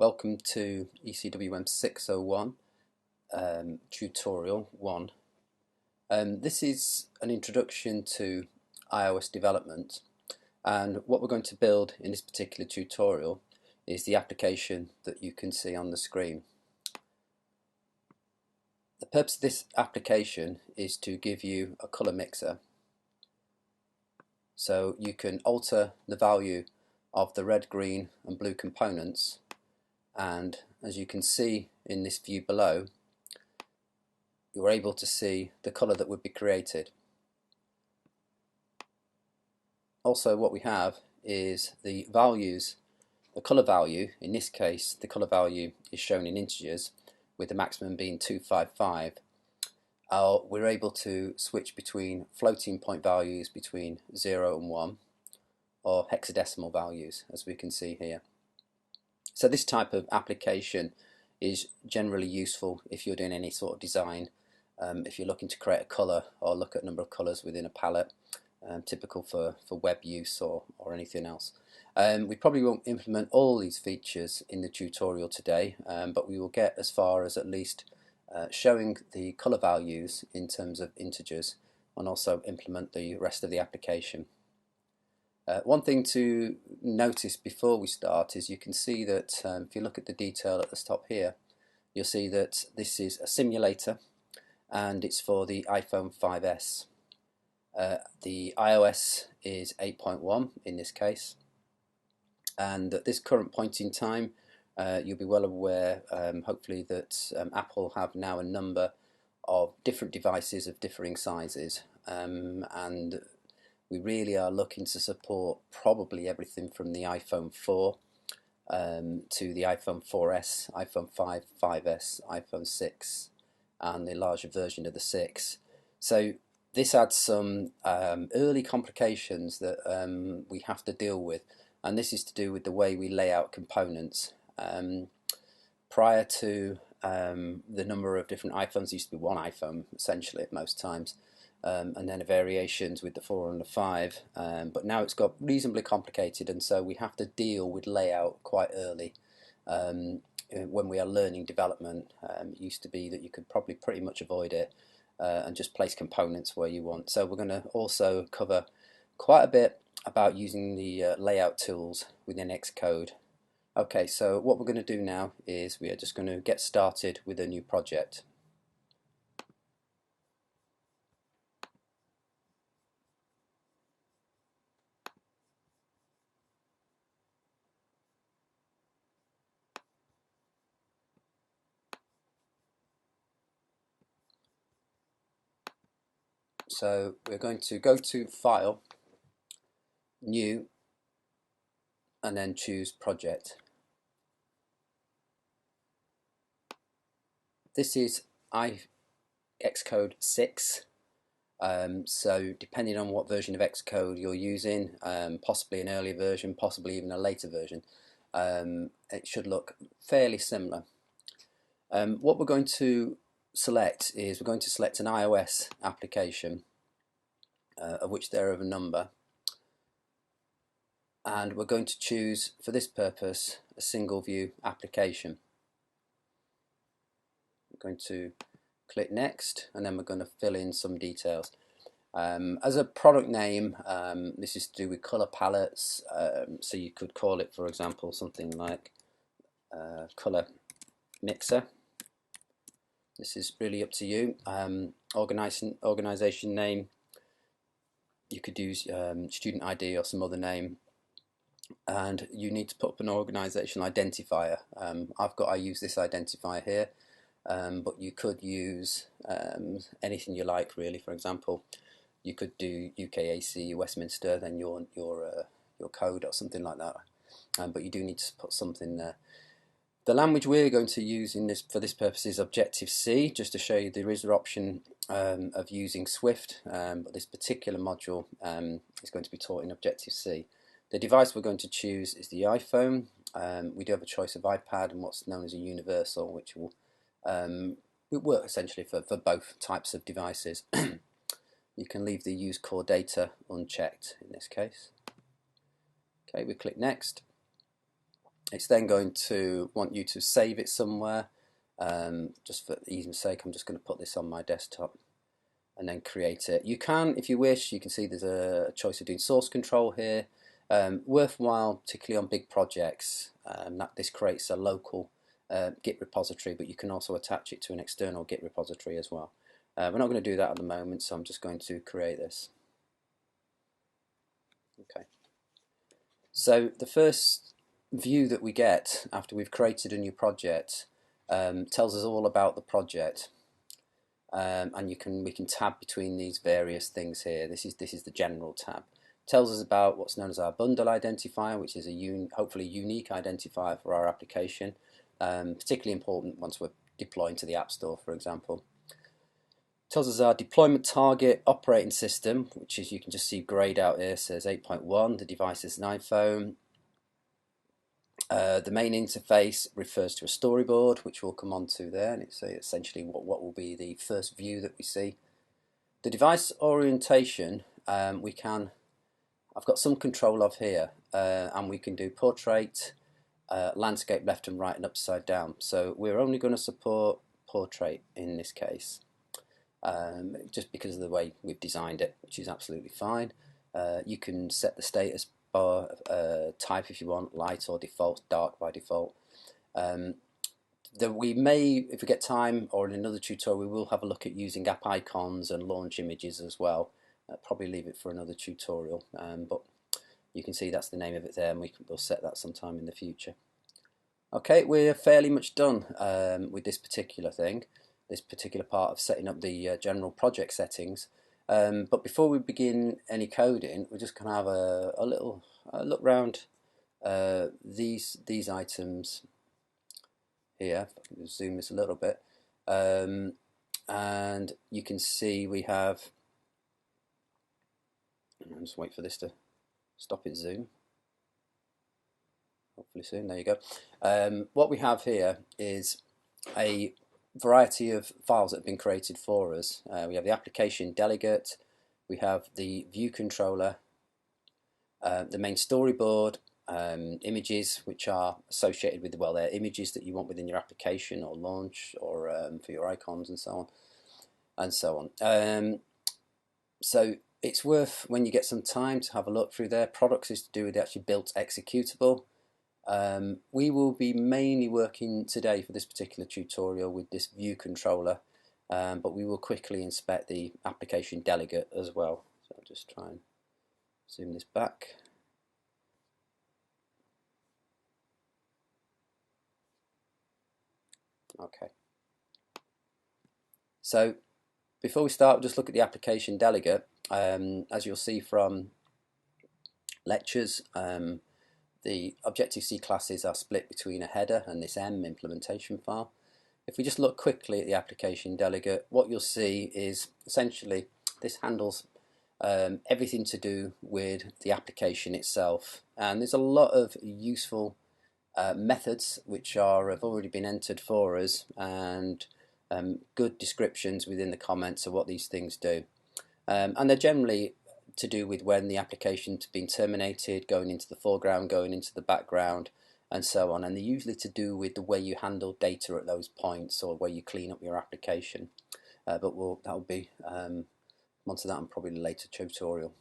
Welcome to ECWM601 tutorial 1. This is an introduction to iOS development, and what we're going to build in this particular tutorial is the application that you can see on the screen. The purpose of this application is to give you a color mixer, so you can alter the value of the red, green and blue components, and as you can see in this view below, you're able to see the color that would be created. Also, what we have is the values, the color value. In this case, the color value is shown in integers, with the maximum being 255. We're able to switch between floating point values between 0 and 1, or hexadecimal values, as we can see here. So this type of application is generally useful if you're doing any sort of design, if you're looking to create a colour or look at a number of colours within a palette, typical for web use or anything else. We probably won't implement all these features in the tutorial today, but we will get as far as at least showing the colour values in terms of integers, and also implement the rest of the application. One thing to notice before we start is you can see that if you look at the detail at the top here, you'll see that this is a simulator and it's for the iPhone 5S. The iOS is 8.1 in this case, and at this current point in time you'll be well aware, hopefully, that Apple have now a number of different devices of differing sizes, and we really are looking to support probably everything from the iPhone 4 to the iPhone 4S, iPhone 5, 5S, iPhone 6 and the larger version of the 6. So this adds some early complications that we have to deal with, and this is to do with the way we lay out components. Prior to the number of different iPhones, used to be one iPhone essentially at most times. And then variations with the 4 and the 5, but now it's got reasonably complicated, and so we have to deal with layout quite early when we are learning development. It used to be that you could probably pretty much avoid it and just place components where you want. So we're going to also cover quite a bit about using the layout tools within Xcode. Okay, so what we're going to do now is we are just going to get started with a new project. So we're going to go to File, New, and then choose Project. This is Xcode 6, so depending on what version of Xcode you're using, possibly an earlier version, possibly even a later version, it should look fairly similar. What we're going to select is we're going to select an iOS application, of which there are a number, and we're going to choose for this purpose a single view application. We're going to click next, and then we're going to fill in some details. As a product name, this is to do with color palettes, so you could call it, for example, something like color mixer. This is really up to you. Organization name, you could use student ID or some other name, and you need to put up an organization identifier. I use this identifier here, but you could use anything you like, really. For example, you could do UKAC Westminster, then your code or something like that, but you do need to put something there. The language we're going to use for this purpose is Objective-C, just to show you there is an option of using Swift, but this particular module is going to be taught in Objective-C. The device we're going to choose is the iPhone. We do have a choice of iPad and what's known as a universal, which will work essentially for both types of devices. You can leave the use core data unchecked in this case. Okay, we click next. It's then going to want you to save it somewhere. Just for ease's sake, I'm just going to put this on my desktop and then create it. You can, if you wish, you can see there's a choice of doing source control here. Worthwhile, particularly on big projects, that this creates a local Git repository, but you can also attach it to an external Git repository as well. We're not going to do that at the moment, so I'm just going to create this. Okay. So the first view that we get after we've created a new project tells us all about the project, and we can tab between these various things here. This is the general tab. Tells us about what's known as our bundle identifier, which is a hopefully unique identifier for our application, particularly important once we're deploying to the App Store, for example. Tells us our deployment target operating system, which is, you can just see grayed out here, says 8.1. The device is an iPhone. The main interface refers to a storyboard, which we'll come on to there, and it's essentially what will be the first view that we see. The device orientation, I've got some control of here, and we can do portrait, landscape left and right and upside down. So we're only going to support portrait in this case, just because of the way we've designed it, which is absolutely fine. You can set the status bar type if you want, light or default, dark by default. We may, if we get time, or in another tutorial, we will have a look at using app icons and launch images as well. Probably leave it for another tutorial, but you can see that's the name of it there, and we'll set that sometime in the future. Okay, we're fairly much done with this particular thing, this particular part of setting up the general project settings. But before we begin any coding, we're just going to have a little look around these items here. If I can zoom this a little bit, and you can see we have. I'll just wait for this to stop its zoom. Hopefully soon. There you go. What we have here is a variety of files that have been created for us. We have the application delegate, we have the view controller, the main storyboard, images which are associated with, well, they're images that you want within your application or launch, or for your icons and so on and so on. So it's worth, when you get some time, to have a look through there. Products is to do with the actually built executable. We will be mainly working today for this particular tutorial with this view controller, but we will quickly inspect the application delegate as well. So I'll just try and zoom this back. Okay. So before we start, we'll just look at the application delegate. As you'll see from lectures, the Objective-C classes are split between a header and this M implementation file. If we just look quickly at the application delegate, what you'll see is essentially this handles everything to do with the application itself. And there's a lot of useful methods which have already been entered for us, and good descriptions within the comments of what these things do. And they're generally to do with when the application's been terminated, going into the foreground, going into the background, and so on. And they're usually to do with the way you handle data at those points, or where you clean up your application. But that'll be onto that in probably a later tutorial.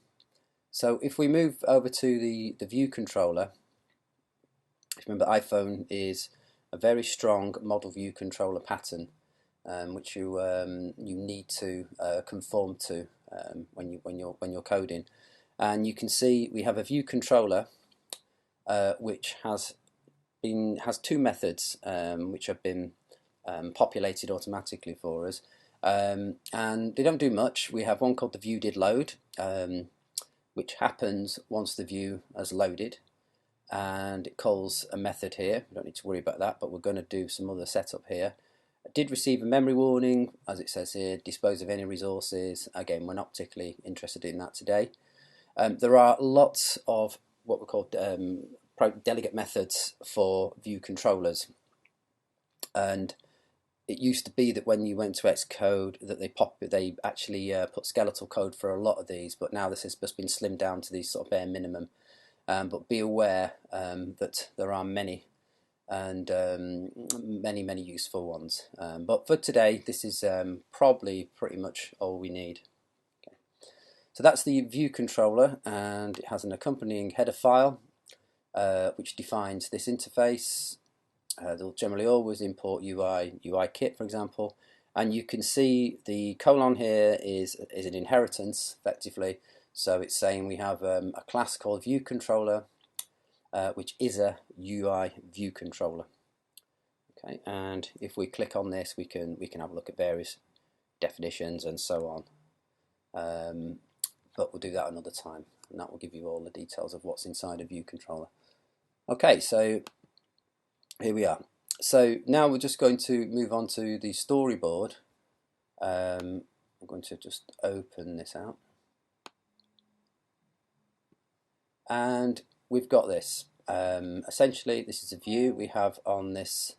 So if we move over to the view controller, remember iPhone is a very strong model view controller pattern, which you need to conform to when you're coding. And you can see we have a view controller which has two methods which have been populated automatically for us, and they don't do much. We have one called the view did load, which happens once the view has loaded, and it calls a method here. We don't need to worry about that, but we're going to do some other setup here. Did receive a memory warning, as it says here, dispose of any resources. Again, we're not particularly interested in that today. There are lots of what we call delegate methods for view controllers, and it used to be that when you went to Xcode that they actually put skeletal code for a lot of these, but now this has just been slimmed down to these sort of bare minimum. But be aware that there are many and many useful ones. But for today, this is probably pretty much all we need. Okay. So that's the view controller, and it has an accompanying header file which defines this interface. They'll generally always import UIKit, for example, and you can see the colon here is an inheritance effectively. So it's saying we have a class called view controller, which is a UI view controller. Okay, and if we click on this, we can have a look at various definitions and so on. But we'll do that another time, and that will give you all the details of what's inside a view controller. Okay, so here we are. So now we're just going to move on to the storyboard. I'm going to just open this out, and we've got this. Essentially, this is a view we have on this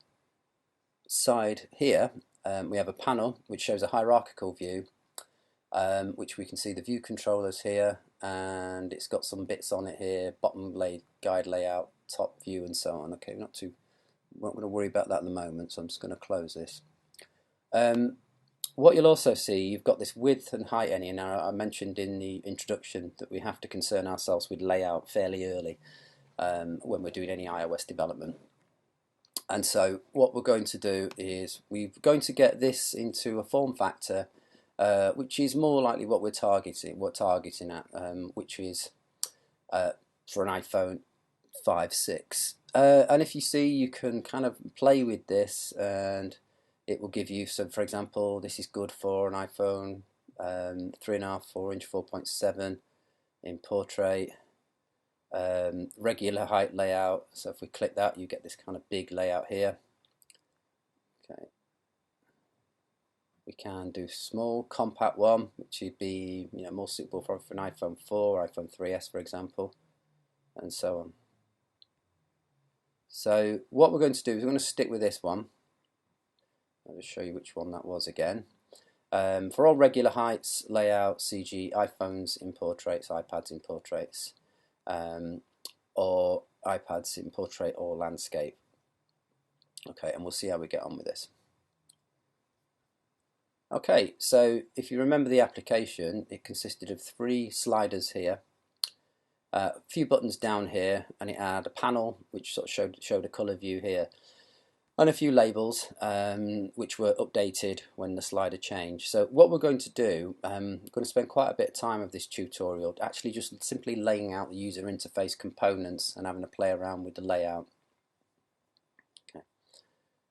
side here. We have a panel which shows a hierarchical view, which we can see the view controllers here, and it's got some bits on it here: bottom guide layout, top view, and so on. Okay, not going to worry about that at the moment, so I'm just going to close this. What you'll also see, you've got this width and height area. Now, I mentioned in the introduction that we have to concern ourselves with layout fairly early when we're doing any iOS development. And so what we're going to do is we're going to get this into a form factor which is more likely what we're targeting at, which is for an iPhone 5, 6. And if you see, you can kind of play with this, and it will give you some. For example, this is good for an iPhone 3.5, 4-inch, 4.7 in portrait, regular height layout. So if we click that, you get this kind of big layout here. Okay. We can do small, compact one, which would be more suitable for an iPhone 4, iPhone 3S, for example, and so on. So what we're going to do is we're going to stick with this one. I'll just show you which one that was again. For all regular heights, layout, CG, iPhones in portraits, iPads in portraits, or iPads in portrait or landscape. Okay, and we'll see how we get on with this. Okay, so if you remember the application, it consisted of 3 sliders here, a few buttons down here, and it had a panel which sort of showed a colour view here, and a few labels which were updated when the slider changed. So what we're going to do, I'm going to spend quite a bit of time of this tutorial actually just simply laying out the user interface components and having a play around with the layout. Okay.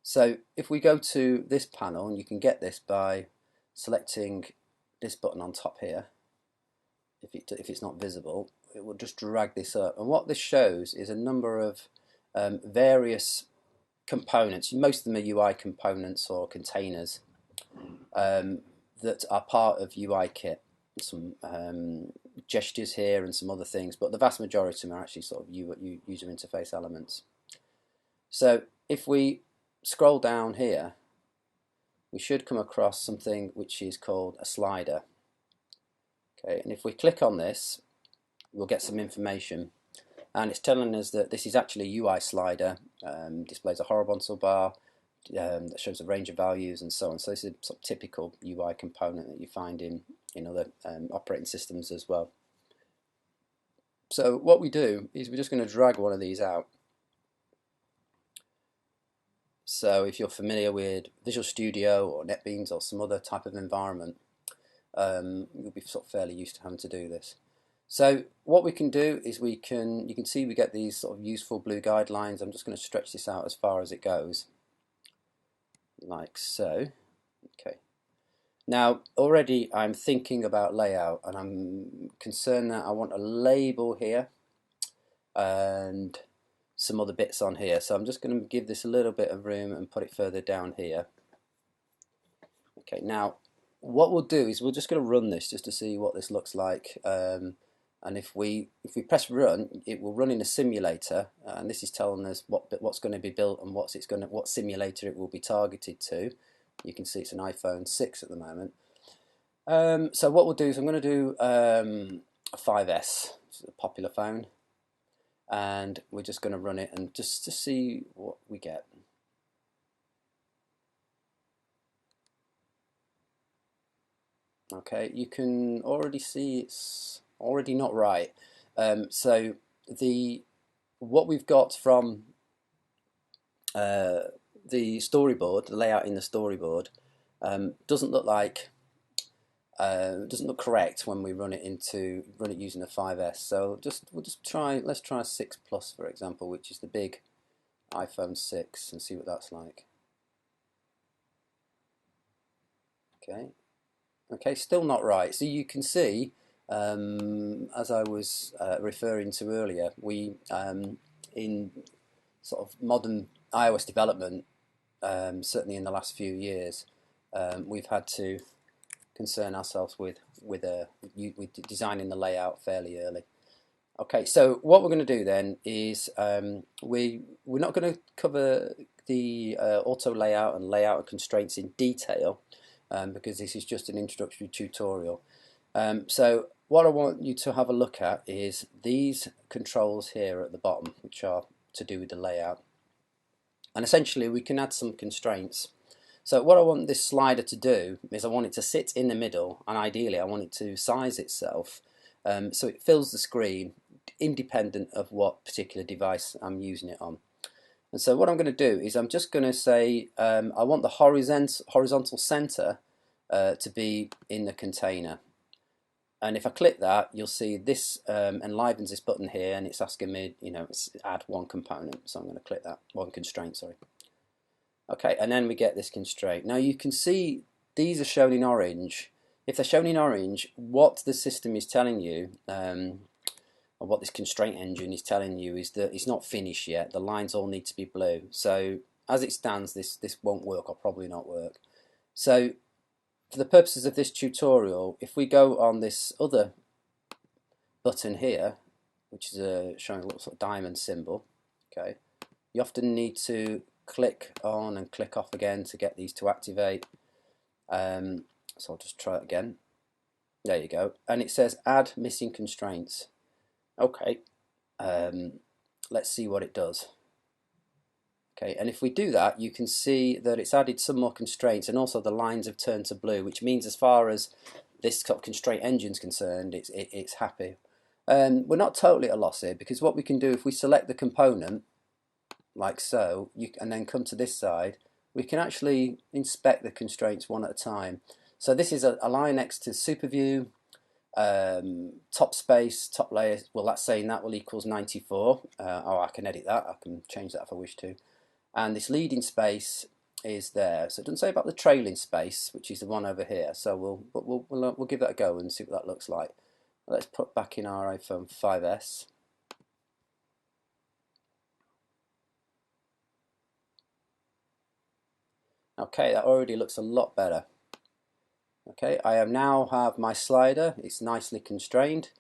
So if we go to this panel, and you can get this by selecting this button on top here, if it's not visible, it will just drag this up, and what this shows is a number of various components. Most of them are UI components or containers that are part of UIKit. Some gestures here and some other things, but the vast majority of them are actually sort of user interface elements. So if we scroll down here, we should come across something which is called a slider. Okay, and if we click on this, we'll get some information, and it's telling us that this is actually a UI slider, displays a horizontal bar that shows a range of values and so on. So this is a sort of typical UI component that you find in other operating systems as well. So what we do is we're just going to drag one of these out. So if you're familiar with Visual Studio or NetBeans or some other type of environment, you'll be sort of fairly used to having to do this. So what we can do is you can see we get these sort of useful blue guidelines. I'm just going to stretch this out as far as it goes, like so. Okay. Now already I'm thinking about layout, and I'm concerned that I want a label here and some other bits on here. So I'm just going to give this a little bit of room and put it further down here. Okay. Now what we'll do is we're just going to run this just to see what this looks like. And if we press run, it will run in a simulator, and this is telling us what's going to be built and what simulator it will be targeted to. You can see it's an iPhone 6 at the moment. So what we'll do is I'm going to do a 5S, which is a popular phone, and we're just going to run it and just to see what we get. Okay, you can already see it's already not right. So what we've got from the storyboard, the layout in the storyboard, doesn't look correct when we run it using a 5S. So let's try 6 Plus, for example, which is the big iPhone 6, and see what that's like. Okay, still not right. So you can see, as I was referring to earlier, we in sort of modern iOS development, certainly in the last few years, we've had to concern ourselves with designing the layout fairly early. Okay, so what we're going to do then is we're not going to cover the auto layout and layout constraints in detail, because this is just an introductory tutorial. So what I want you to have a look at is these controls here at the bottom, which are to do with the layout. And essentially we can add some constraints. So what I want this slider to do is I want it to sit in the middle, and ideally I want it to size itself so it fills the screen independent of what particular device I'm using it on. And so what I'm going to do is I'm just going to say I want the horizontal center to be in the container. And if I click that, you'll see this enlivens this button here, and it's asking me, add one component. So I'm going to click that, one constraint, sorry. Okay, and then we get this constraint. Now you can see these are shown in orange. If they're shown in orange, what the system is telling you, or what this constraint engine is telling you, is that it's not finished yet. The lines all need to be blue. So as it stands, this won't work, or probably not work. So for the purposes of this tutorial, if we go on this other button here, which is showing a little sort of diamond symbol, okay, you often need to click on and click off again to get these to activate. So I'll just try it again. There you go. And it says add missing constraints. Okay, let's see what it does. Okay, and if we do that, you can see that it's added some more constraints, and also the lines have turned to blue, which means as far as this sort of constraint engine is concerned, it's happy. We're not totally at a loss here, because what we can do, if we select the component like so, and then come to this side, we can actually inspect the constraints one at a time. So this is a line next to super view, top space, top layer. Well, that's saying that will equals 94. I can edit that. I can change that if I wish to. And this leading space is there. So it doesn't say about the trailing space, which is the one over here. So we'll give that a go and see what that looks like. Let's put back in our iPhone 5S. Okay, that already looks a lot better. Okay, I now have my slider. It's nicely constrained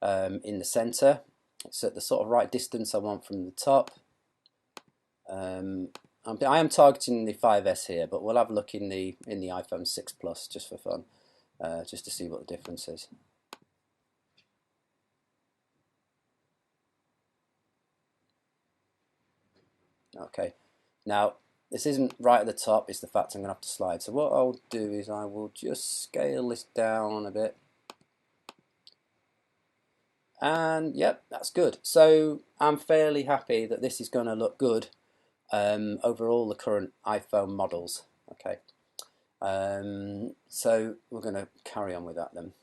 in the center. It's at the sort of right distance I want from the top. I am targeting the 5S here, but we'll have a look in the iPhone 6 Plus just for fun, just to see what the difference is. Okay, now this isn't right at the top, it's the fact I'm going to have to slide. So what I'll do is I will just scale this down a bit. And yep, that's good. So I'm fairly happy that this is going to look good over all the current iPhone models. Okay, so we're going to carry on with that then.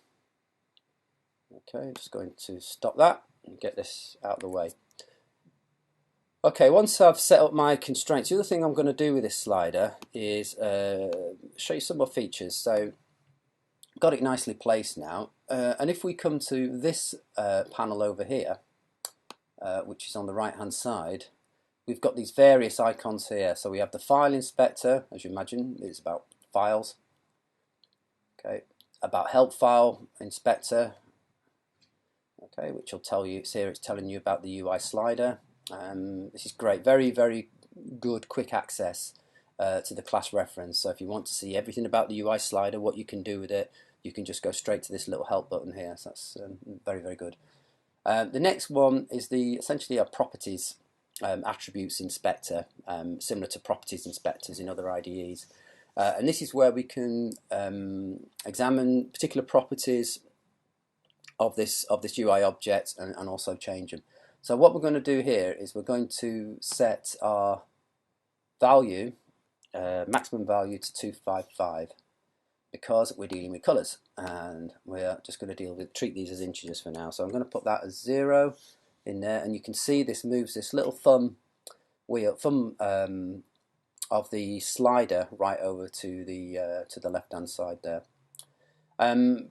Okay, just going to stop that and get this out of the way. Okay, once I've set up my constraints, the other thing I'm going to do with this slider is show you some more features. So got it nicely placed now, and if we come to this panel over here, which is on the right hand side, we've got these various icons here. So we have the file inspector, as you imagine, it's about files. Okay, about help file inspector. Okay, which will tell you, it's here, it's telling you about the UI slider. This is great, very, very good quick access to the class reference. So if you want to see everything about the UI slider, what you can do with it, you can just go straight to this little help button here. So that's very, very good. The next one is essentially our properties. attributes inspector, similar to properties inspectors in other IDEs. And this is where we can examine particular properties of this UI object and also change them. So what we're going to do here is we're going to set our value, maximum value, to 255 because we're dealing with colours, and we're just going to treat these as integers for now. So I'm going to put that as 0 in there, and you can see this moves this little thumb of the slider right over to the left hand side there.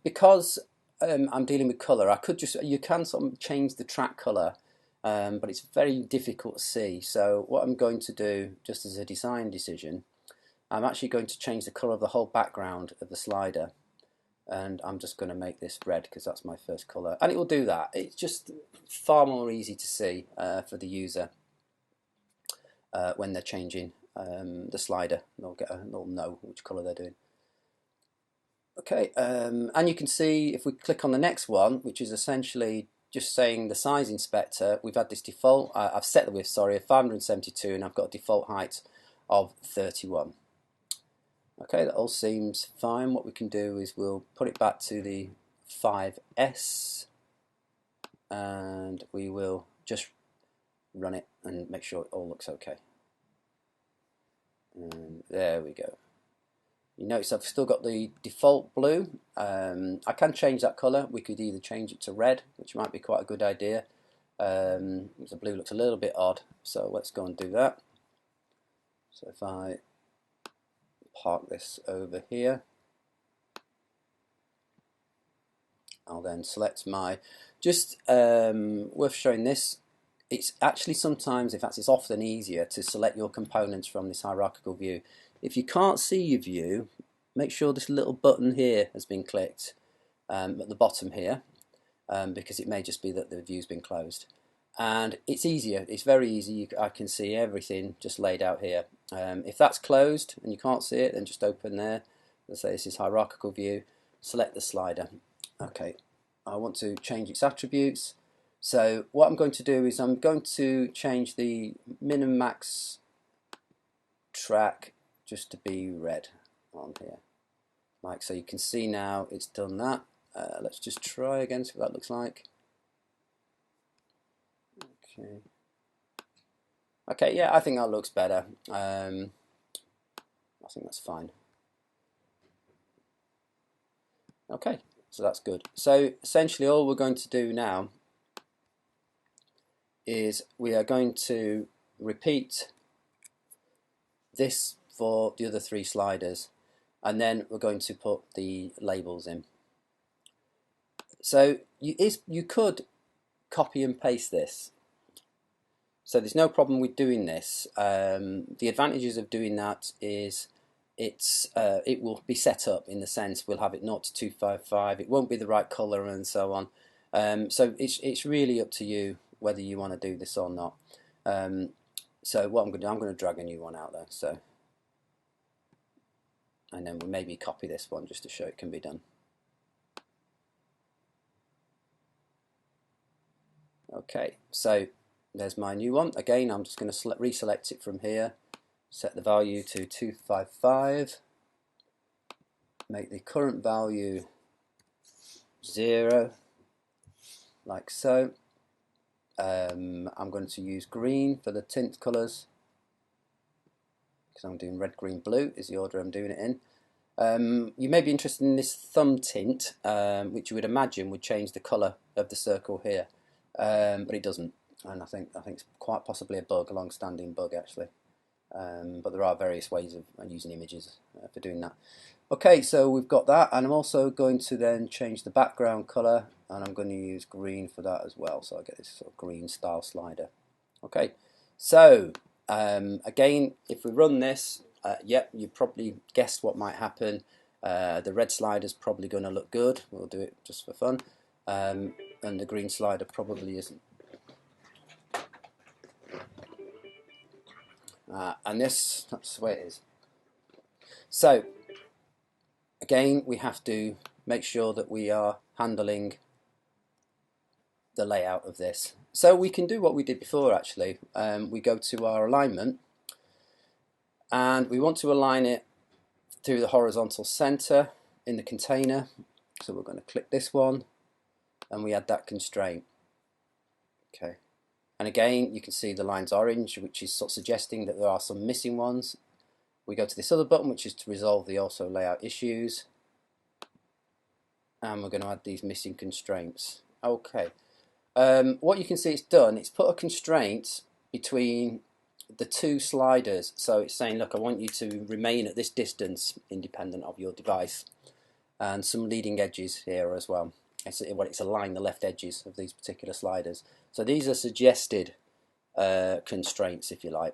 Because I'm dealing with colour, you can sort of change the track colour, but it's very difficult to see. So what I'm going to do, just as a design decision, I'm actually going to change the colour of the whole background of the slider, and I'm just going to make this red because that's my first colour, and it will do that. It's just far more easy to see for the user when they're changing the slider. They'll know which colour they're doing. Okay, and you can see if we click on the next one, which is essentially just saying the size inspector, we've had this default, I've set the width, sorry, of 572, and I've got a default height of 31. Okay, that all seems fine. What we can do is we'll put it back to the 5S, and we will just run it and make sure it all looks okay. And there we go. You notice I've still got the default blue. I can change that colour. We could either change it to red, which might be quite a good idea. The blue looks a little bit odd, so let's go and do that. So if I park this over here, I'll then select my, worth showing this, it's actually sometimes, in fact it's often easier to select your components from this hierarchical view. If you can't see your view, make sure this little button here has been clicked at the bottom here, because it may just be that the view's been closed. And it's easier, it's very easy, I can see everything just laid out here. If that's closed and you can't see it, then just open there. Let's say this is hierarchical view, select the slider. Okay, I want to change its attributes. So what I'm going to do is I'm going to change the min and max track just to be red on here. Like so, you can see now it's done that. Let's just try again, see what that looks like. Okay, yeah, I think that looks better. I think that's fine. Okay, so that's good. So essentially all we're going to do now is we are going to repeat this for the other 3 sliders, and then we're going to put the labels in. So you could copy and paste this. So there's no problem with doing this. The advantages of doing that is it will be set up in the sense we'll have it 0 to 255. It won't be the right colour and so on. So it's really up to you whether you want to do this or not. So what I'm going to do, I'm going to drag a new one out there. So, and then we'll maybe copy this one just to show it can be done. Okay, so there's my new one. Again, I'm just going to reselect it from here, set the value to 255, make the current value 0, like so. I'm going to use green for the tint colours because I'm doing red, green, blue is the order I'm doing it in. You may be interested in this thumb tint, which you would imagine would change the colour of the circle here, but it doesn't. And I think it's quite possibly a bug, a long-standing bug actually. But there are various ways of using images for doing that. Okay, so we've got that, and I'm also going to then change the background colour, and I'm going to use green for that as well, so I get this sort of green style slider. Okay, so again, if we run this, yep, you probably guessed what might happen. The red slider's probably going to look good, we'll do it just for fun, and the green slider probably isn't. And that's the way it is. So again, we have to make sure that we are handling the layout of this. So we can do what we did before actually. We go to our alignment and we want to align it through the horizontal center in the container. So we're going to click this one and we add that constraint. Okay, and again you can see the line's orange, which is sort of suggesting that there are some missing ones. We go to this other button, which is to resolve the also layout issues, and we're going to add these missing constraints. Okay, what you can see it's done, it's put a constraint between the two sliders. So it's saying, look, I want you to remain at this distance independent of your device, and some leading edges here as well. It's aligned the left edges of these particular sliders. So these are suggested constraints, if you like.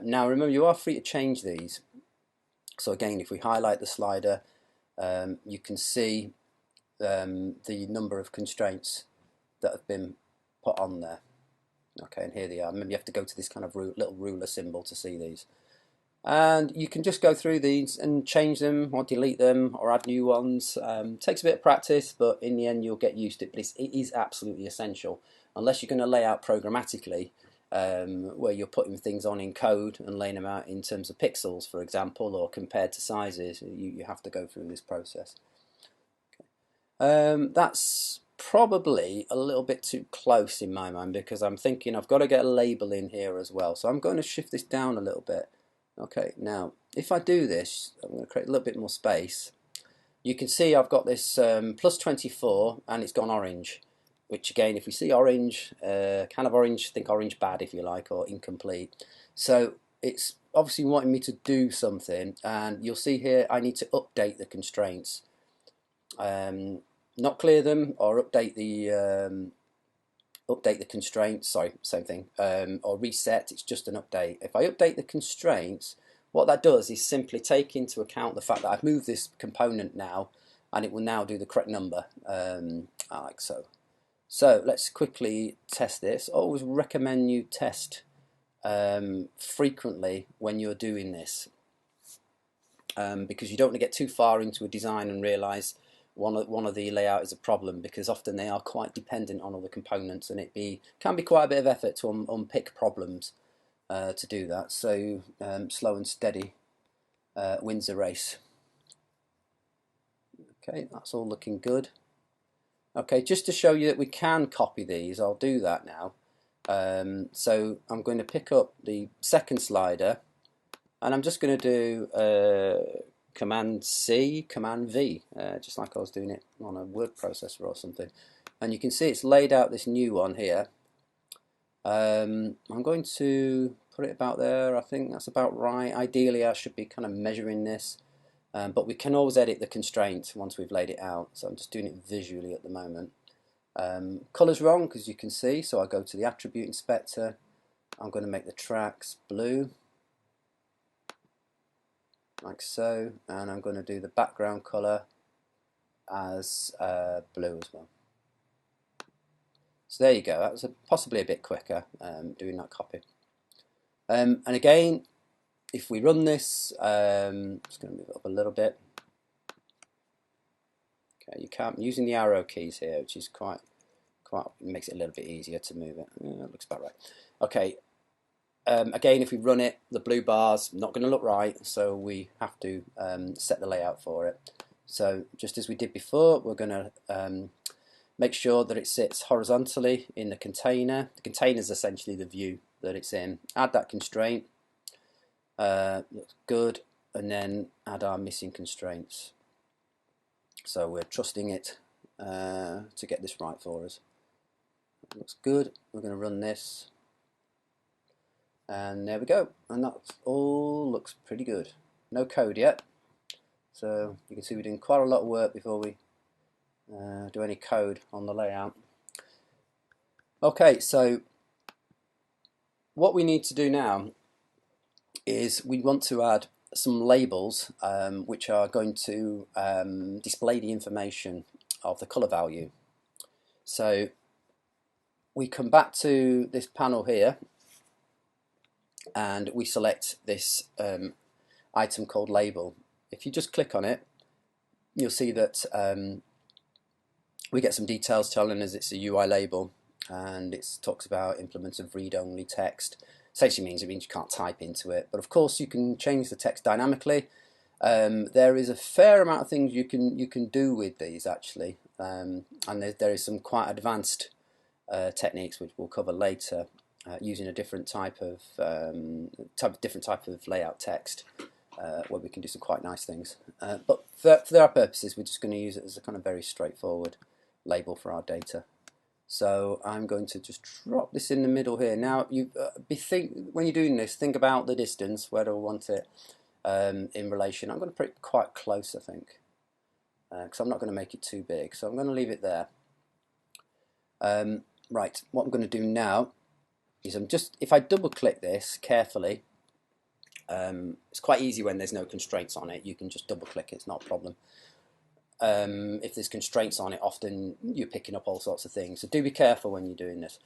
Now remember, you are free to change these. So again, if we highlight the slider, you can see the number of constraints that have been put on there. Okay, and here they are. Maybe you have to go to this kind of little ruler symbol to see these. And you can just go through these and change them or delete them or add new ones. Takes a bit of practice, but in the end you'll get used to it. But it is absolutely essential. Unless you're going to lay out programmatically, where you're putting things on in code and laying them out in terms of pixels, for example, or compared to sizes, you have to go through this process. Okay. That's probably a little bit too close in my mind, because I'm thinking I've got to get a label in here as well. So I'm going to shift this down a little bit. Okay, now if I do this, I'm going to create a little bit more space. You can see I've got this plus 24 and it's gone orange, which again, if we see orange, kind of orange, think orange bad if you like, or incomplete. So it's obviously wanting me to do something, and you'll see here I need to update the constraints. Not clear them or update the constraints, sorry, same thing, or reset. It's just an update. If I update the constraints, what that does is simply take into account the fact that I've moved this component now, and it will now do the correct number, like so. So let's quickly test this. I always recommend you test frequently when you're doing this, because you don't want to get too far into a design and realize one of the layout is a problem, because often they are quite dependent on other components, and can be quite a bit of effort to unpick problems to do that. So slow and steady wins the race. Okay, that's all looking good. Okay, just to show you that we can copy these, I'll do that now. So I'm going to pick up the second slider, and I'm just going to do Command C, Command V, just like I was doing it on a word processor or something. And you can see it's laid out this new one here. I'm going to put it about there. I think that's about right. Ideally I should be kind of measuring this, but we can always edit the constraint once we've laid it out. So I'm just doing it visually at the moment. Colour's wrong, because you can see, so I go to the attribute inspector. I'm going to make the tracks blue, like so, and I'm going to do the background colour as blue as well. So there you go. That was possibly a bit quicker doing that copy. And again, if we run this, just going to move it up a little bit. Okay, you can't using the arrow keys here, which is quite makes it a little bit easier to move it. Yeah, that looks about right. Okay. Again, if we run it, the blue bar's not going to look right, so we have to set the layout for it. So just as we did before, we're going to make sure that it sits horizontally in the container. The container is essentially the view that it's in. Add that constraint. Looks good. And then add our missing constraints. So we're trusting it to get this right for us. Looks good. We're going to run this. And there we go, and that all looks pretty good. No code yet, so you can see we're doing quite a lot of work before we do any code on the layout. Okay, so what we need to do now is we want to add some labels which are going to display the information of the colour value. So we come back to this panel here, and we select this item called label. If you just click on it, you'll see that we get some details telling us it's a UI label, and it talks about implement of read-only text. Essentially means you can't type into it, but of course you can change the text dynamically. There is a fair amount of things you can do with these actually, and there is some quite advanced techniques which we'll cover later, using a different type of layout text, where we can do some quite nice things. But for our purposes, we're just going to use it as a kind of very straightforward label for our data. So I'm going to just drop this in the middle here. Now, when you're doing this, think about the distance, where do I want it in relation. I'm going to put it quite close, I think, because I'm not going to make it too big. So I'm going to leave it there. Right, what I'm going to do now is if I double click this carefully, it's quite easy when there's no constraints on it. You can just double click it, it's not a problem. If there's constraints on it, often you're picking up all sorts of things, so do be careful when you're doing this.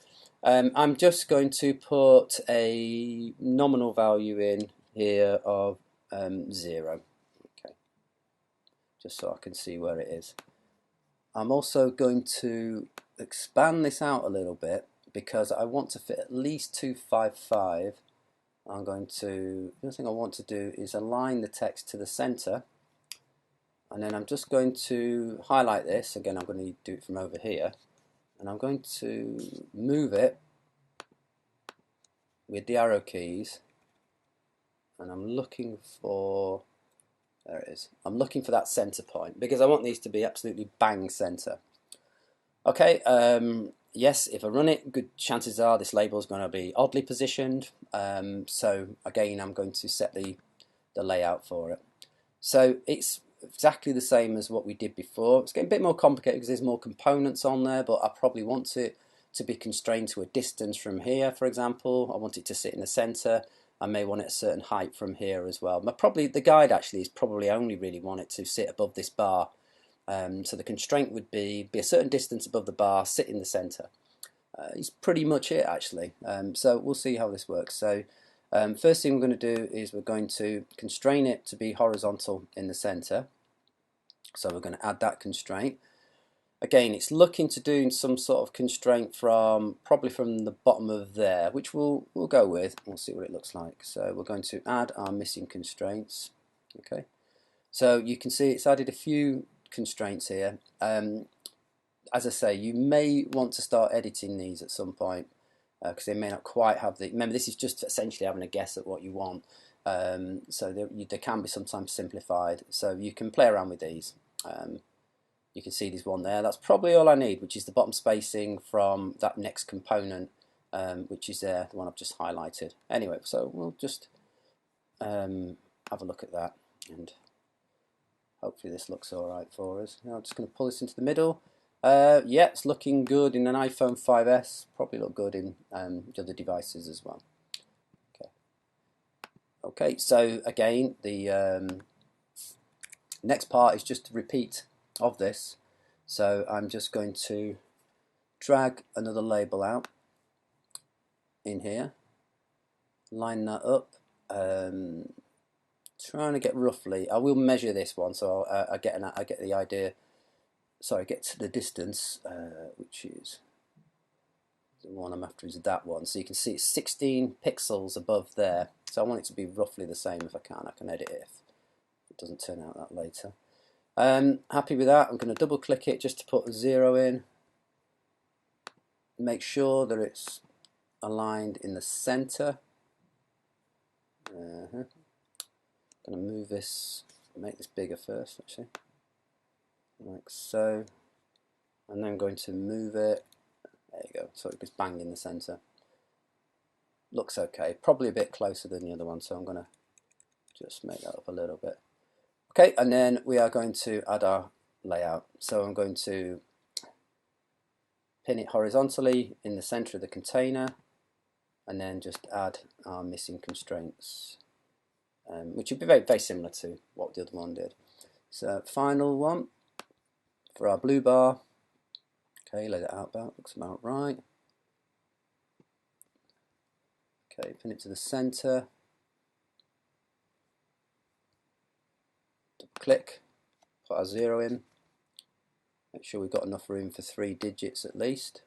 I'm just going to put a nominal value in here of 0, okay, just so I can see where it is. I'm also going to expand this out a little bit because I want to fit at least 255. The other thing I want to do is align the text to the center, and then I'm just going to highlight this. Again, I'm going to do it from over here, and I'm going to move it with the arrow keys, and I'm looking for, there it is, I'm looking for that center point because I want these to be absolutely bang center. Okay, yes, if I run it, good chances are this label is going to be oddly positioned. So again, I'm going to set the layout for it. So it's exactly the same as what we did before. It's getting a bit more complicated because there's more components on there, but I probably want it to be constrained to a distance from here, for example. I want it to sit in the center. I may want it a certain height from here as well. But probably the guide actually is probably only really want it to sit above this bar. So the constraint would be a certain distance above the bar, sit in the center. It's pretty much it actually. So we'll see how this works. So first thing we're going to do is we're going to constrain it to be horizontal in the center. So we're going to add that constraint. Again, it's looking to do some sort of constraint probably from the bottom of there, which we'll go with. We'll see what it looks like. So we're going to add our missing constraints. Okay. So you can see it's added a few constraints here. As I say, you may want to start editing these at some point because they may not quite have the. Remember, this is just essentially having a guess at what you want. So they can be sometimes simplified. So you can play around with these. You can see there's one there. That's probably all I need, which is the bottom spacing from that next component, which is there, the one I've just highlighted. Anyway, so we'll just have a look at that, and hopefully this looks all right for us. Now I'm just going to pull this into the middle. Yeah, it's looking good in an iPhone 5S. Probably look good in the other devices as well. Okay. Okay. So again, the next part is just a repeat of this. So I'm just going to drag another label out in here, line that up. Trying to get roughly. I will measure this one, so I get the idea. Sorry, get to the distance, which is the one I'm after is that one. So you can see it's 16 pixels above there. So I want it to be roughly the same if I can. I can edit it if it doesn't turn out that later. Happy with that. I'm going to double click it just to put a 0 in. Make sure that it's aligned in the center. Going to move this, make this bigger first actually, like so, and then I'm going to move it. There you go, so it goes bang in the center. Looks okay, probably a bit closer than the other one, so I'm going to just make that up a little bit. Okay, and then we are going to add our layout. So I'm going to pin it horizontally in the center of the container, and then just add our missing constraints, which would be very, very similar to what the other one did. So final one for our blue bar. Okay, let it out about, looks about right. Okay, pin it to the center. Double click, put our 0 in. Make sure we've got enough room for 3 digits at least.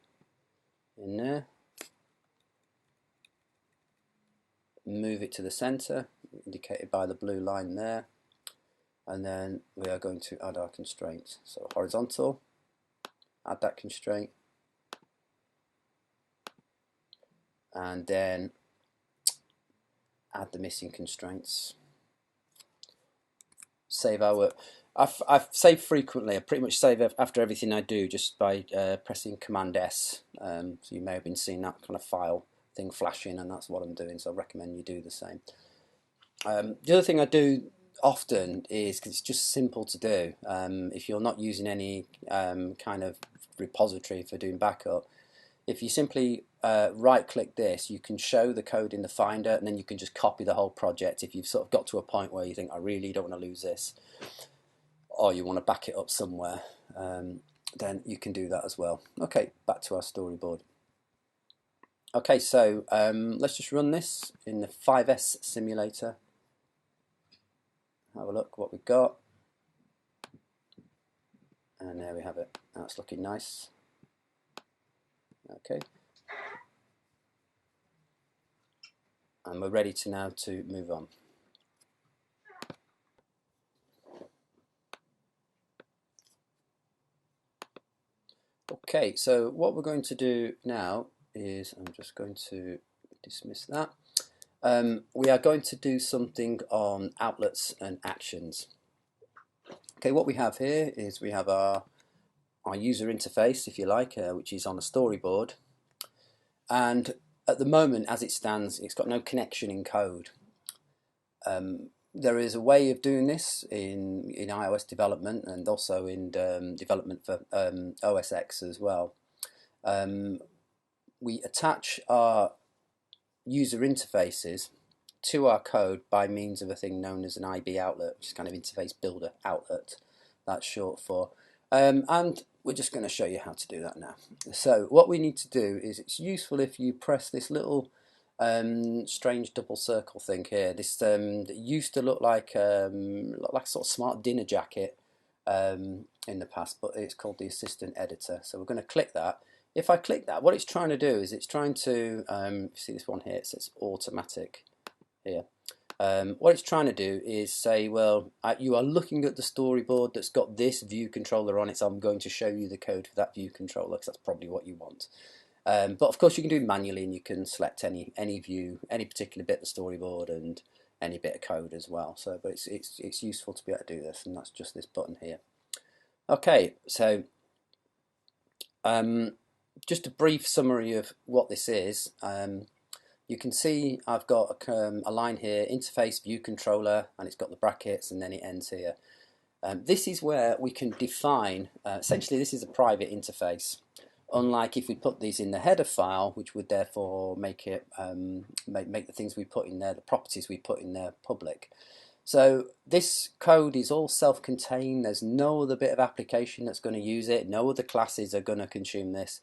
in there, move it to the center, indicated by the blue line there, and then we are going to add our constraints. So horizontal, add that constraint, and then add the missing constraints. Save our work. I've saved frequently. I pretty much save after everything I do just by pressing Command S. So you may have been seeing that kind of file thing flashing, and that's what I'm doing. So I recommend you do the same. The other thing I do often is, because it's just simple to do, if you're not using any kind of repository for doing backup, if you simply right click this, you can show the code in the Finder, and then you can just copy the whole project if you've sort of got to a point where you think I really don't want to lose this, or you want to back it up somewhere, then you can do that as well. Okay, back to our storyboard. Okay, so let's just run this in the 5S simulator. Have a look what we've got, and there we have it. That's looking nice. Okay, and we're ready to now to move on. Okay, so what we're going to do now is, I'm just going to dismiss that. We are going to do something on outlets and actions. Okay, what we have here is we have our user interface, if you like, which is on a storyboard, and at the moment, as it stands, it's got no connection in code. There is a way of doing this in iOS development, and also in development for OS X as well. We attach our user interfaces to our code by means of a thing known as an IBOutlet, which is kind of interface builder outlet, that's short for. And we're just going to show you how to do that now. So what we need to do is, it's useful if you press this little strange double circle thing here. This that used to look like a sort of smart dinner jacket in the past, but it's called the assistant editor. So we're going to click that. If I click that, what it's trying to do is it's trying to see this one here, it says automatic here. What it's trying to do is say, well, you are looking at the storyboard that's got this view controller on it, so I'm going to show you the code for that view controller, because that's probably what you want. But of course you can do it manually, and you can select any view, any particular bit of the storyboard, and any bit of code as well. So, but it's useful to be able to do this, and that's just this button here. Okay, so just a brief summary of what this is. You can see I've got a line here, interface view controller, and it's got the brackets, and then it ends here. This is where we can define, essentially this is a private interface, unlike if we put these in the header file, which would therefore make it make the things we put in there, the properties we put in there, public. So this code is all self-contained. There's no other bit of application that's going to use it. No other classes are going to consume this.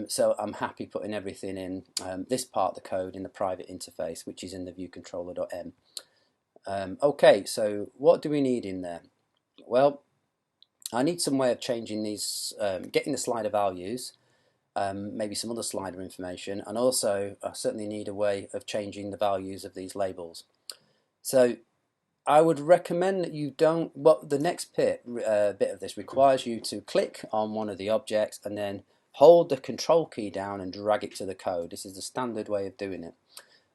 So I'm happy putting everything in this part of the code in the private interface, which is in the viewcontroller.m. Okay, so what do we need in there? Well, I need some way of changing these, getting the slider values, maybe some other slider information, and also I certainly need a way of changing the values of these labels. So I would recommend that you don't, well, the next bit of this requires you to click on one of the objects and then hold the control key down and drag it to the code. This is the standard way of doing it.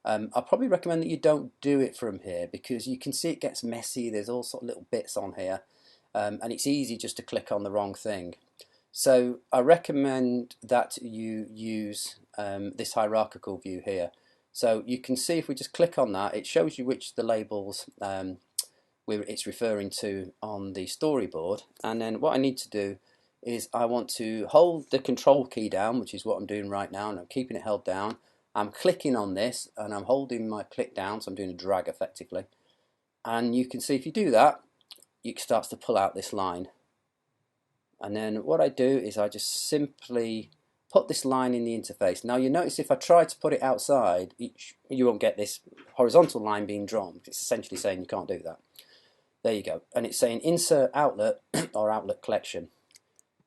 I'll probably recommend that you don't do it from here, because you can see it gets messy. There's all sort of little bits on here, and it's easy just to click on the wrong thing. So I recommend that you use this hierarchical view here. So you can see if we just click on that, it shows you which the labels it's referring to on the storyboard. And then what I need to do is I want to hold the control key down, which is what I'm doing right now, and I'm keeping it held down. I'm clicking on this and I'm holding my click down, so I'm doing a drag effectively. And you can see if you do that, it starts to pull out this line. And then what I do is I just simply put this line in the interface. Now you notice if I try to put it outside, you won't get this horizontal line being drawn. It's essentially saying you can't do that. There you go. And it's saying insert outlet or outlet collection.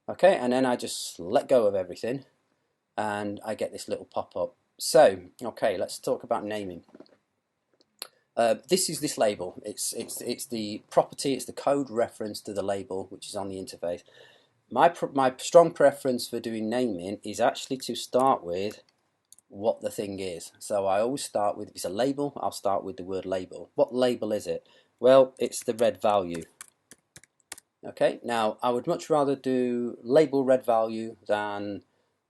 Okay, and then I just let go of everything, and I get this little pop-up. So, okay, let's talk about naming. This is this label. It's the property, it's the code reference to the label which is on the interface. My strong preference for doing naming is actually to start with what the thing is. So I always start with, if it's a label, I'll start with the word label. What label is it? Well, it's the red value. Okay, now I would much rather do label red value than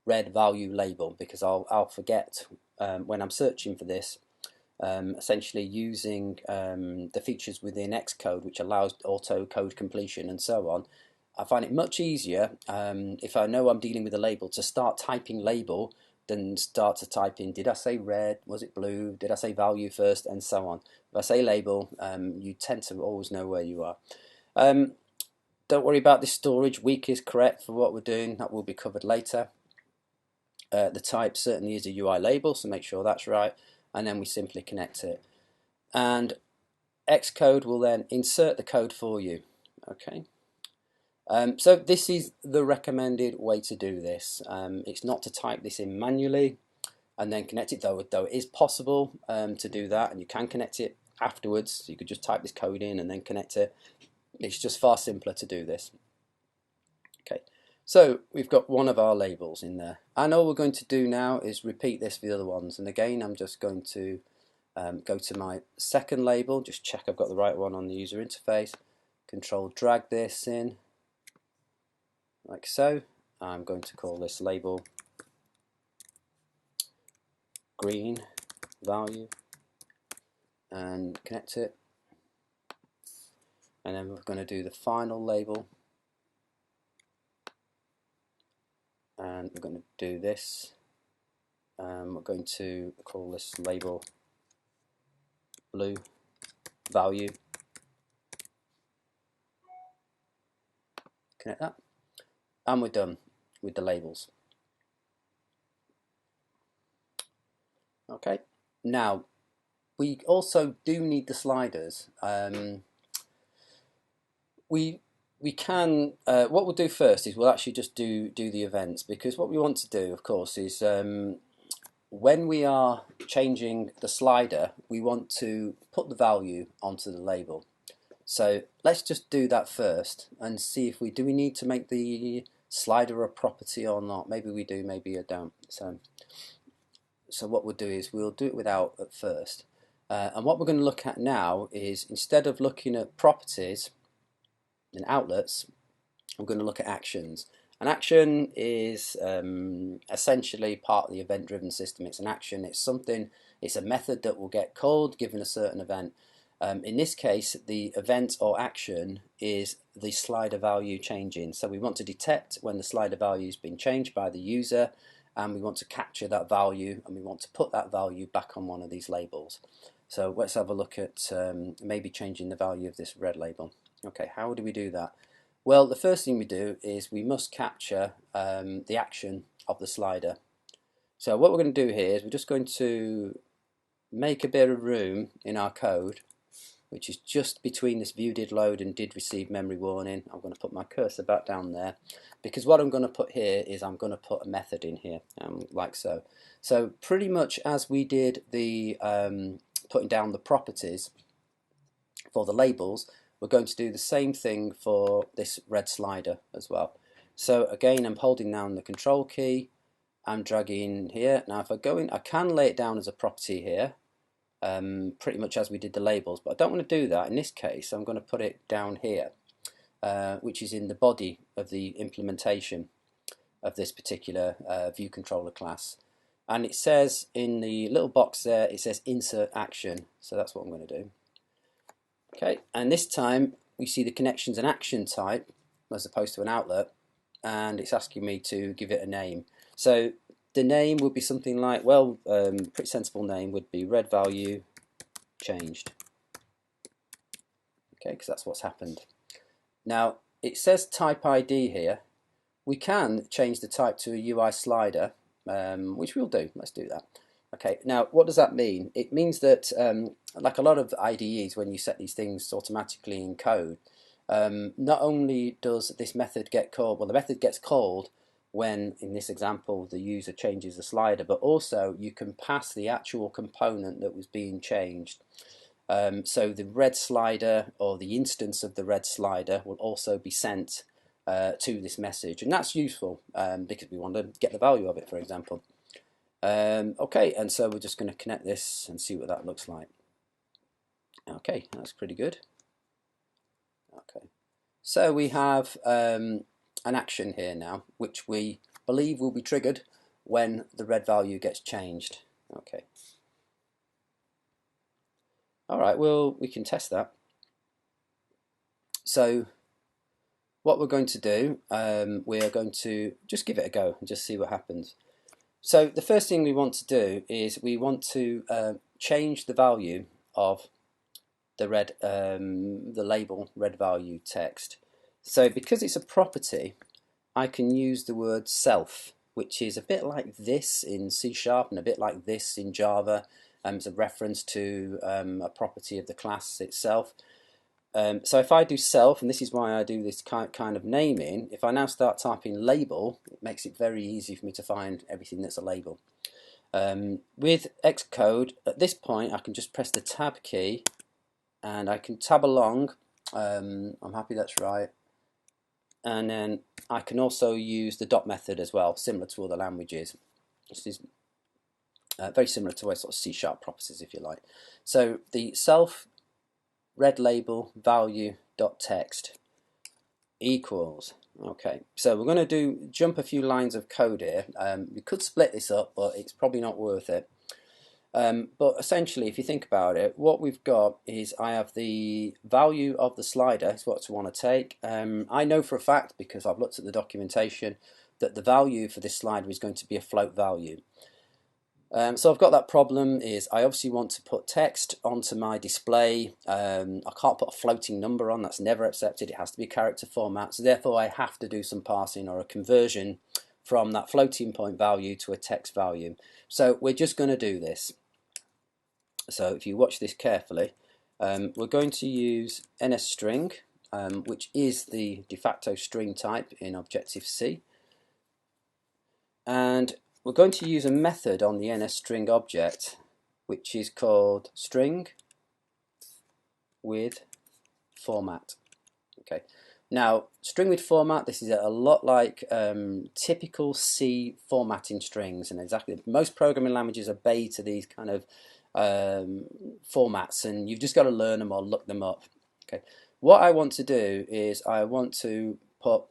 red value label, because I'll forget when I'm searching for this. Essentially using the features within Xcode, which allows auto code completion and so on. I find it much easier if I know I'm dealing with a label to start typing label than start to type in, did I say red, was it blue, did I say value first, and so on. If I say label, you tend to always know where you are. Don't worry about this storage, weak is correct for what we're doing, that will be covered later. The type certainly is a UI label, so make sure that's right, and then we simply connect it. And Xcode will then insert the code for you. Okay. So this is the recommended way to do this. It's not to type this in manually and then connect it, though it is possible to do that, and you can connect it afterwards. So you could just type this code in and then connect it. It's just far simpler to do this. Okay, so we've got one of our labels in there, and all we're going to do now is repeat this for the other ones. And again, I'm just going to go to my second label, just check I've got the right one on the user interface, control drag this in like so. I'm going to call this label green value and connect it, and then we're going to do the final label, and we're going to do this. We're going to call this label blue value, connect that, and we're done with the labels. Okay, now we also do need the sliders. We can, what we'll do first is we'll actually just do the events, because what we want to do, of course, is when we are changing the slider, we want to put the value onto the label. So let's just do that first and see if we need to make the slider a property or not. Maybe we do, maybe we don't. So what we'll do is we'll do it without at first. And what we're going to look at now is, instead of looking at properties and outlets, we're going to look at actions. An action is essentially part of the event-driven system. It's an action, it's something, it's a method that will get called given a certain event. In this case, the event or action is the slider value changing. So we want to detect when the slider value has been changed by the user, and we want to capture that value, and we want to put that value back on one of these labels. So let's have a look at maybe changing the value of this red label. Okay, how do we do that? Well, the first thing we do is we must capture the action of the slider. So what we're going to do here is we're just going to make a bit of room in our code, which is just between this view did load and did receive memory warning. I'm going to put my cursor back down there, because what I'm going to put here is I'm going to put a method in here, like so. So pretty much as we did the putting down the properties for the labels, we're going to do the same thing for this red slider as well. So again, I'm holding down the control key, I'm dragging here. Now if I go in, I can lay it down as a property here, pretty much as we did the labels, but I don't want to do that. In this case, I'm going to put it down here, which is in the body of the implementation of this particular view controller class. And it says in the little box there, it says insert action, so that's what I'm going to do. Okay, and this time we see the connections and action type as opposed to an outlet, and it's asking me to give it a name. So the name would be something like, well, pretty sensible name would be red value changed. Okay, because that's what's happened. Now it says type ID here. We can change the type to a UI slider, which we'll do. Let's do that. Okay, now what does that mean? It means that like a lot of IDEs, when you set these things automatically in code, not only does this method get called, well, the method gets called, when, in this example, the user changes the slider, but also you can pass the actual component that was being changed. So the red slider, or the instance of the red slider, will also be sent to this message, and that's useful because we want to get the value of it, for example. Okay, and so we're just going to connect this and see what that looks like. Okay, that's pretty good. Okay, so we have an action here now, which we believe will be triggered when the red value gets changed. Okay. All right, well, we can test that. So what we're going to do, we are going to just give it a go and just see what happens. So the first thing we want to do is we want to change the value of the red, the label red value text. So because it's a property, I can use the word self, which is a bit like this in C# and a bit like this in Java. It's a reference to a property of the class itself. So if I do self, and this is why I do this kind of naming, if I now start typing label, it makes it very easy for me to find everything that's a label. With Xcode, at this point, I can just press the tab key, and I can tab along. I'm happy that's right. And then I can also use the dot method as well, similar to other languages. This is very similar to a sort of C# properties, if you like. So the self red label value dot text equals. Okay, so we're going to jump a few lines of code here. We could split this up, but it's probably not worth it. But essentially, if you think about it, what we've got is I have the value of the slider, is what I want to take. I know for a fact, because I've looked at the documentation, that the value for this slider is going to be a float value. So I've got that problem is I obviously want to put text onto my display. I can't put a floating number on, that's never accepted. It has to be character format, so therefore I have to do some parsing or a conversion from that floating point value to a text value. So we're just going to do this. So if you watch this carefully, we're going to use NSString, which is the de facto string type in Objective-C, and we're going to use a method on the NSString object, which is called string with format. Okay. Now, string with format, this is a lot like typical C formatting strings, and exactly most programming languages obey to these kind of formats, and you've just got to learn them or look them up. Okay. What I want to do is I want to put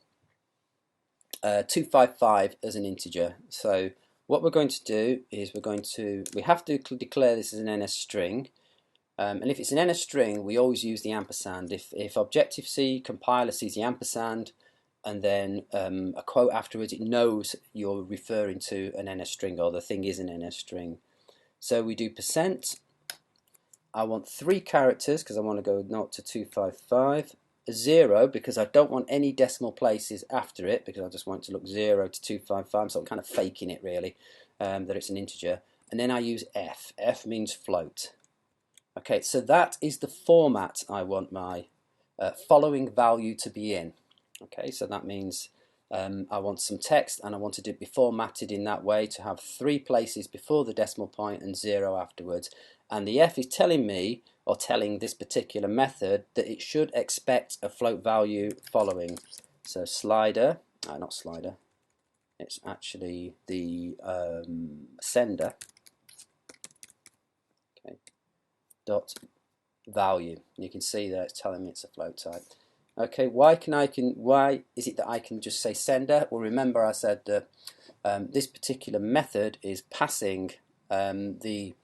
255 as an integer. So what we're going to do is we have to declare this as an NS string, and if it's an NS string, we always use the ampersand. If Objective-C compiler sees the ampersand and then a quote afterwards, it knows you're referring to an NS string, or the thing is an NS string. So we do %. I want 3 characters because I want to go 0 to 255. 0 because I don't want any decimal places after it, because I just want it to look 0 to 255, so I'm kind of faking it really, that it's an integer. And then I use F. F means float. Okay, so that is the format I want my following value to be in. Okay, so that means I want some text, and I wanted it to be formatted in that way to have 3 places before the decimal point and 0 afterwards. And the F is telling me, or telling this particular method, that it should expect a float value following. So slider, not slider, it's actually the sender. Okay, dot value. You can see that it's telling me it's a float type. Okay, why is it that I can just say sender? Well, remember I said that this particular method is passing the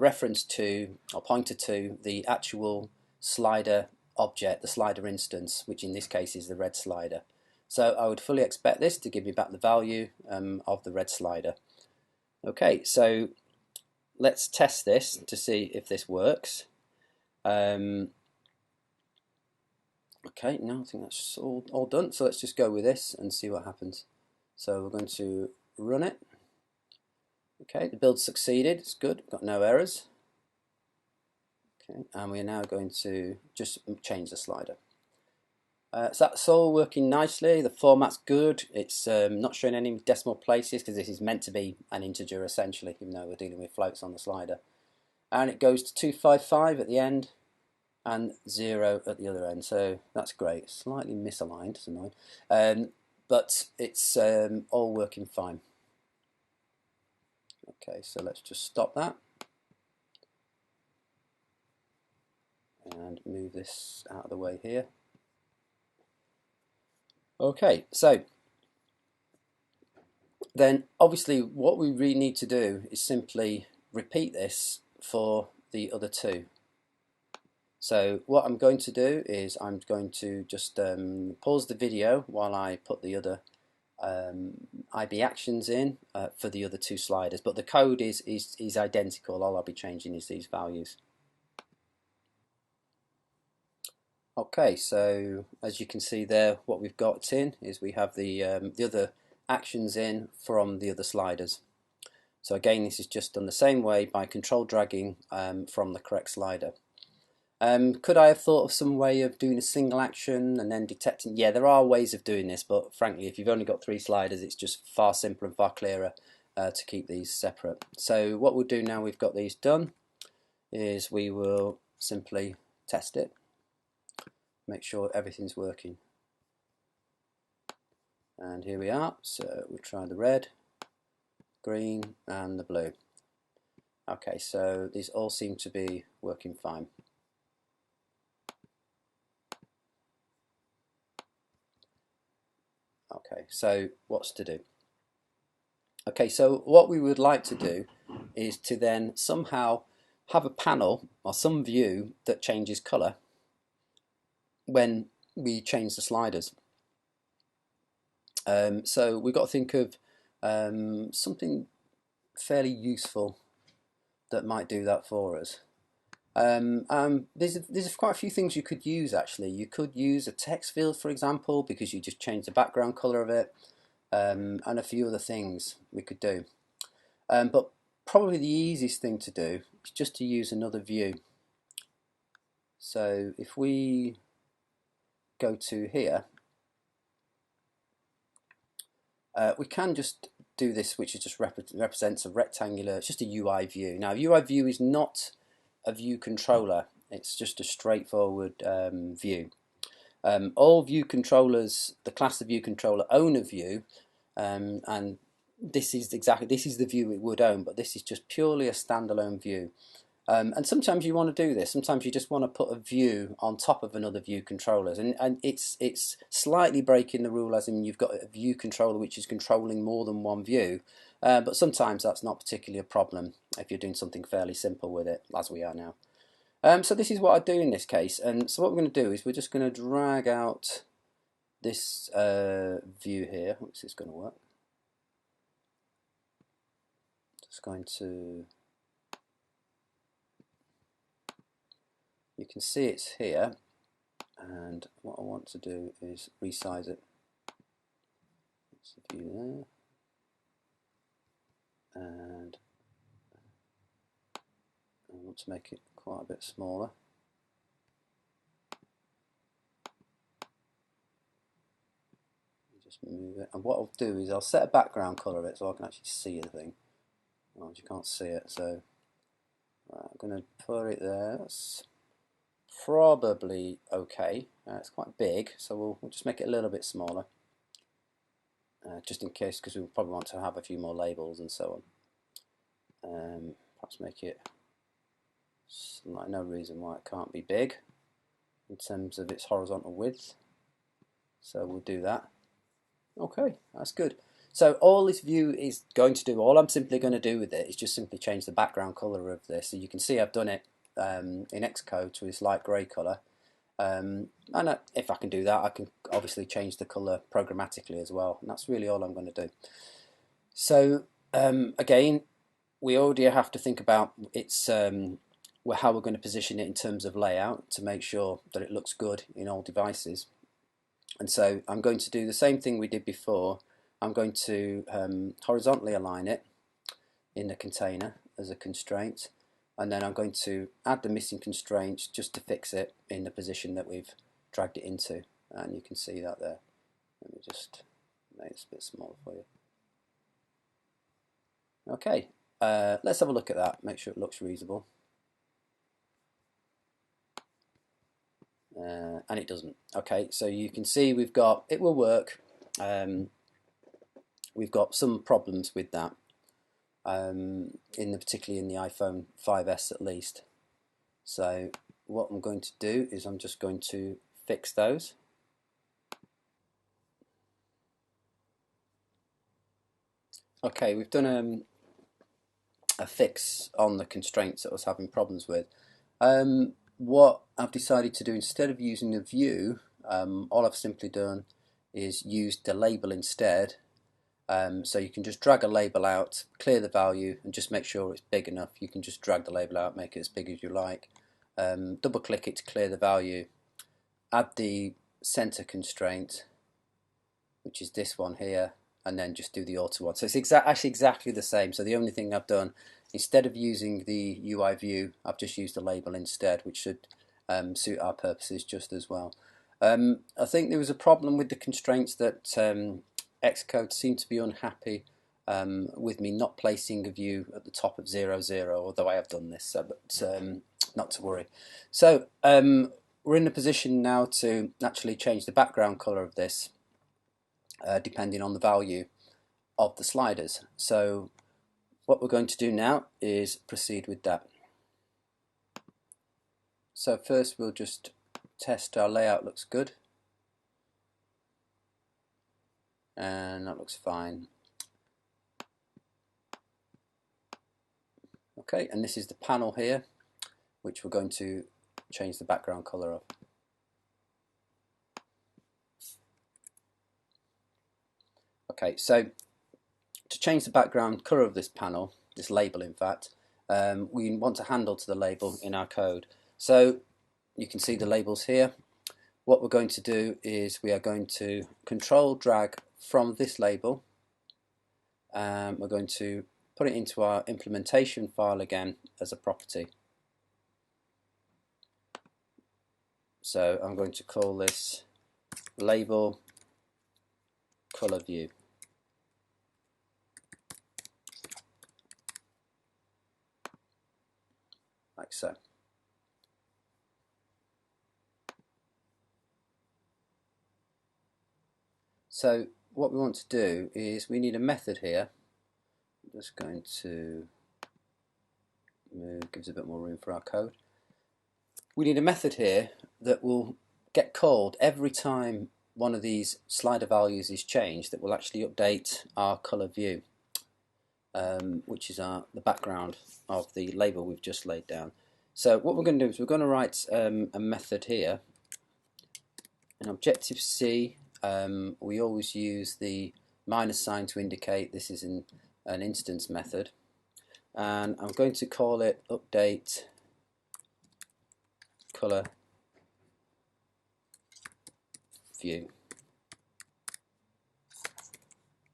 reference to, or pointer to, the actual slider object, the slider instance, which in this case is the red slider. So I would fully expect this to give me back the value of the red slider. Okay, so let's test this to see if this works. Okay, now I think that's all done, so let's just go with this and see what happens. So we're going to run it. Okay, the build succeeded, it's good, got no errors. Okay, and we're now going to just change the slider. So that's all working nicely. The format's good. It's not showing any decimal places because this is meant to be an integer essentially, even though we're dealing with floats on the slider. And it goes to 255 at the end and 0 at the other end. So that's great. Slightly misaligned, it's annoying. But it's all working fine. Okay, so let's just stop that and move this out of the way here. Okay, so then obviously what we really need to do is simply repeat this for the other two. So what I'm going to do is I'm going to just pause the video while I put the other IBActions in for the other two sliders, but the code is identical. All I'll be changing is these values. Okay, so as you can see there, what we've got in is we have the other actions in from the other sliders. So again, this is just done the same way by control dragging from the correct slider. Could I have thought of some way of doing a single action and then detecting? Yeah, there are ways of doing this, but frankly, if you've only got 3 sliders, it's just far simpler and far clearer to keep these separate. So what we'll do now we've got these done is we will simply test it, make sure everything's working. And here we are. So we'll try the red, green, and the blue. Okay, so these all seem to be working fine. Okay, so what's to do? Okay, so what we would like to do is to then somehow have a panel or some view that changes colour when we change the sliders. So we've got to think of something fairly useful that might do that for us. There's quite a few things you could use actually. You could use a text field, for example, because you just change the background colour of it, and a few other things we could do. But probably the easiest thing to do is just to use another view. So if we go to here, we can just do this, which is just represents a rectangular, it's just a UI view. Now, UI view is not a view controller, it's just a straightforward view. All view controllers, the class of view controller, own a view, and this is the view it would own, but this is just purely a standalone view. And sometimes you want to do this. Sometimes you just want to put a view on top of another view controllers, and it's slightly breaking the rule, as in you've got a view controller which is controlling more than one view. But sometimes that's not particularly a problem if you're doing something fairly simple with it, as we are now. So this is what I do in this case, and so what we're going to do is we're just going to drag out this view here. Oops, it's going to work. Just going to. You can see it's here, and what I want to do is resize it. That's the view there, and I want to make it quite a bit smaller. Just move it, and what I'll do is I'll set a background colour of it so I can actually see the thing. Well, you can't see it, so I'm going to put it there. That's probably okay. It's quite big, so we'll just make it a little bit smaller, just in case, because we'll probably want to have a few more labels and so on. Perhaps make it like no reason why it can't be big in terms of its horizontal width. So we'll do that. Okay, that's good. So all this view is going to do, all I'm simply going to do with it is just simply change the background colour of this. So you can see I've done it in Xcode to this light grey colour. And if I can do that, I can obviously change the colour programmatically as well. And that's really all I'm going to do. So again, we already have to think about how we're going to position it in terms of layout to make sure that it looks good in all devices. And so I'm going to do the same thing we did before. I'm going to horizontally align it in the container as a constraint, and then I'm going to add the missing constraints just to fix it in the position that we've dragged it into. and you can see that there. Let me just make this a bit smaller for you. Okay, let's have a look at that, make sure it looks reasonable. And it doesn't. Okay, so you can see we've got, it will work. We've got some problems with that, particularly in the iPhone 5S at least. So what I'm going to do is I'm just going to fix those. Okay, we've done a fix on the constraints that I was having problems with. What I've decided to do, instead of using the view, all I've simply done is used the label instead. So you can just drag a label out, clear the value, and just make sure it's big enough. You can just drag the label out, make it as big as you like. Double click it to clear the value. Add the center constraint, which is this one here, and then just do the auto one. So it's actually exactly the same. So the only thing I've done, instead of using the UI view, I've just used the label instead, which should suit our purposes just as well. I think there was a problem with the constraints that Xcode seemed to be unhappy with me not placing a view at the top of 0, 0, although I have done this, but not to worry. So we're in a position now to actually change the background color of this depending on the value of the sliders. So what we're going to do now is proceed with that. So first we'll just test our layout looks good, and that looks fine. Okay, and this is the panel here, which we're going to change the background color of. Okay, so to change the background color of this panel, this label in fact, we want a handle to the label in our code. So you can see the labels here. What we're going to do is we are going to control drag from this label, and we're going to put it into our implementation file again as a property. So I'm going to call this label color view. Like so. So what we want to do is we need a method here. I'm just going to move, gives a bit more room for our code. We need a method here that will get called every time one of these slider values is changed, that will actually update our color view, which is the background of the label we've just laid down. So what we're going to do is we're going to write a method here. In Objective-C, we always use the minus sign to indicate this is an instance method, and I'm going to call it update color view.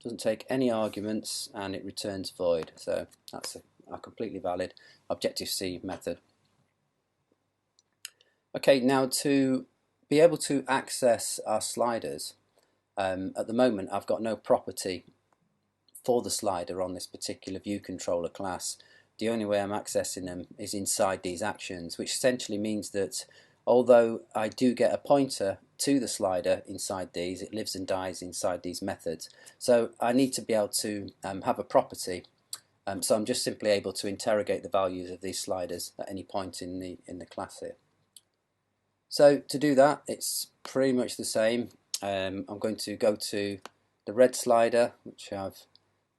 Doesn't take any arguments and it returns void, so that's a completely valid Objective-C method. Okay, now to be able to access our sliders, at the moment I've got no property for the slider on this particular view controller class. The only way I'm accessing them is inside these actions, which essentially means that although I do get a pointer to the slider inside these, it lives and dies inside these methods. So I need to be able to have a property. So I'm just simply able to interrogate the values of these sliders at any point in the class here. So to do that, it's pretty much the same. I'm going to go to the red slider, which I'm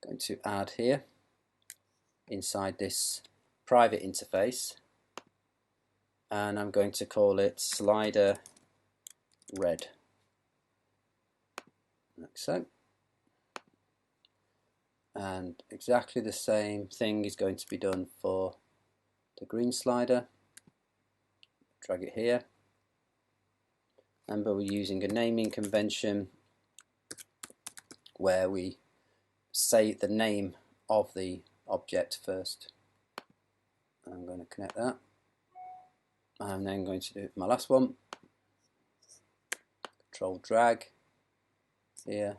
going to add here inside this private interface, and I'm going to call it slider red, like so. And exactly the same thing is going to be done for the green slider. Drag it here. Remember, we're using a naming convention where we say the name of the object first. I'm going to connect that. I'm then going to do my last one. Control drag here.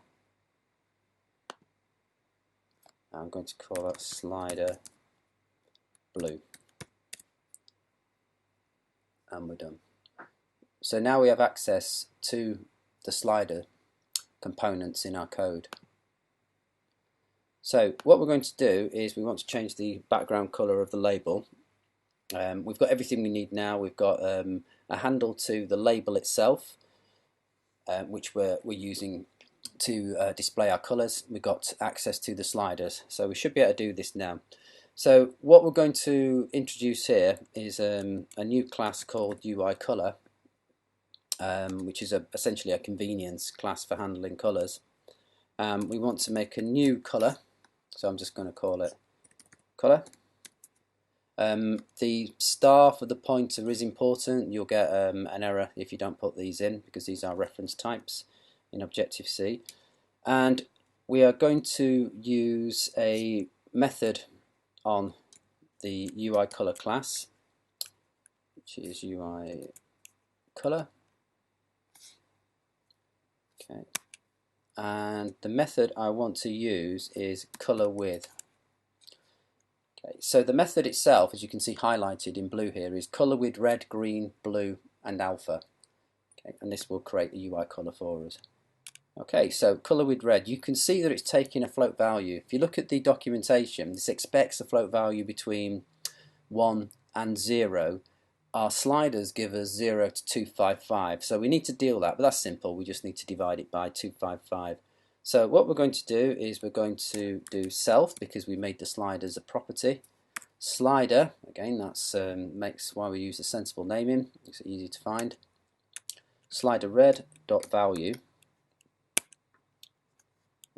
I'm going to call that slider blue, and we're done. So now we have access to the slider components in our code. So what we're going to do is we want to change the background color of the label. We've got everything we need now. We've got a handle to the label itself, which we're using to display our colors. We've got access to the sliders, so we should be able to do this now. So what we're going to introduce here is a new class called UI color, which is essentially a convenience class for handling colors. We want to make a new color, so I'm just going to call it color. The star for the pointer is important. You'll get an error if you don't put these in, because these are reference types in Objective-C. And we are going to use a method on the UI color class, which is UI color. Okay. And the method I want to use is color with. Okay, so the method itself, as you can see highlighted in blue here, is color with red, green, blue, and alpha. Okay, and this will create the UI color for us. Okay, so color with red, you can see that it's taking a float value. If you look at the documentation, this expects a float value between 1 and 0. Our sliders give us 0 to 255, so we need to deal that, but that's simple. We just need to divide it by 255. So what we're going to do is we're going to do self, because we made the sliders a property. Slider, again, that's makes why we use a sensible naming, makes it easy to find. Slider red dot value,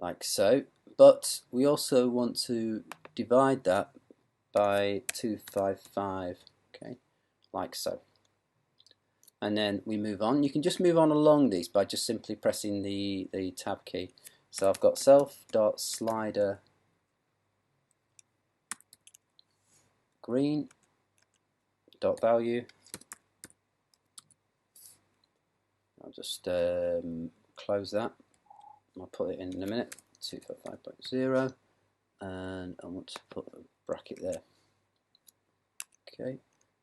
like so, but we also want to divide that by 255, okay, like so. And then we move on. You can just move on along these by just simply pressing the tab key. So I've got self.slider green dot value. I'll just close that. I'll put it in a minute. 255.0, and I want to put a bracket there. Okay,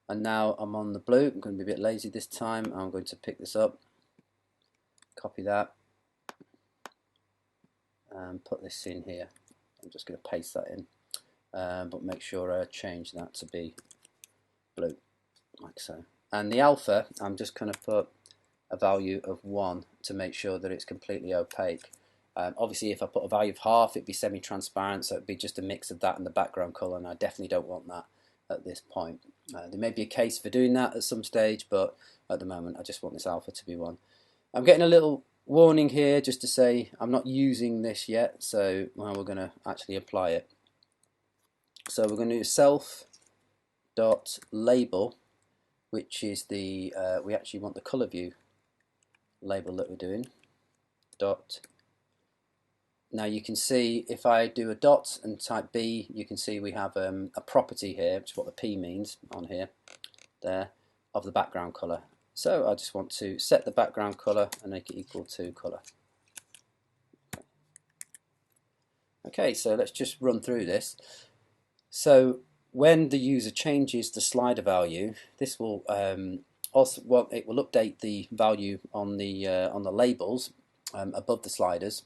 and now I'm on the blue. I'm going to be a bit lazy this time. I'm going to pick this up, copy that, and put this in here. I'm just going to paste that in, but make sure I change that to be blue, like so. And the alpha, I'm just going to put a value of 1 to make sure that it's completely opaque. Obviously, if I put a value of half, it'd be semi-transparent, so it'd be just a mix of that and the background colour, and I definitely don't want that at this point. There may be a case for doing that at some stage, but at the moment I just want this alpha to be 1. I'm getting a little warning here just to say I'm not using this yet, so we're going to actually apply it. So we're going to do self.label, which is the, we actually want the colour view label that we're doing, dot. Now you can see if I do a dot and type B, you can see we have a property here, which is what the P means on here, there, of the background colour. So I just want to set the background colour and make it equal to colour. Okay, so let's just run through this. So when the user changes the slider value, this will also, well, it will update the value on the labels above the sliders.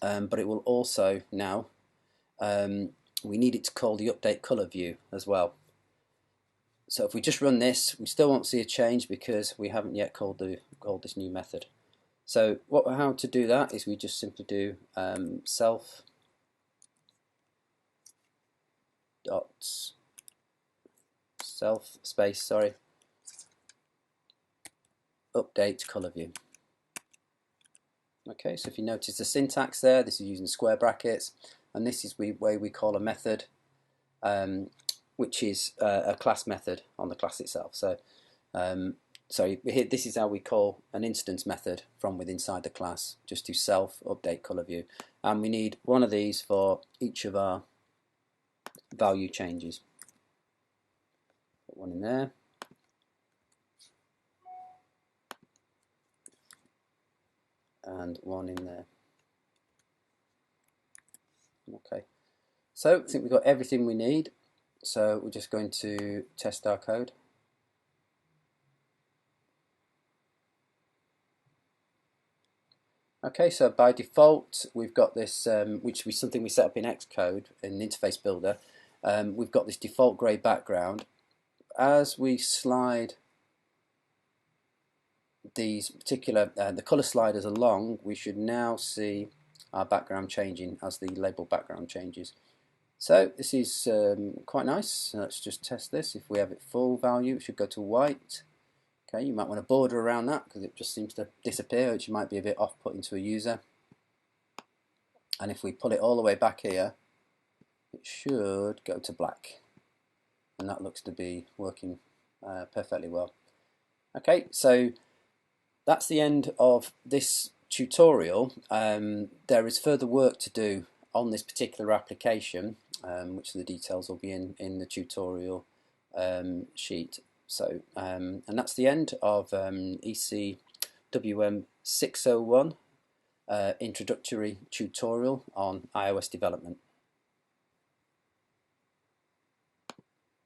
But it will also now, we need it to call the update color view as well. So if we just run this, we still won't see a change because we haven't yet called this new method. So how to do that is we just simply do self space update color view. Okay, so if you notice the syntax there, this is using square brackets, and this is the way we call a method, which is a class method on the class itself. So, this is how we call an instance method from within inside the class. Just do self update color view, and we need one of these for each of our value changes. Put one in there. and one in there. Okay, so I think we've got everything we need, so we're just going to test our code. Okay, so by default we've got this, which is something we set up in Xcode, in the interface builder. We've got this default grey background. As we slide these particular, the colour sliders along, we should now see our background changing as the label background changes. So this is quite nice. So let's just test this. If we have it full value, it should go to white. Okay, you might want to border around that because it just seems to disappear, which might be a bit off-putting to a user. And if we pull it all the way back here, it should go to black. And that looks to be working perfectly well. Okay, so that's the end of this tutorial. There is further work to do on this particular application, which the details will be in the tutorial sheet. So, and that's the end of ECWM601 introductory tutorial on iOS development.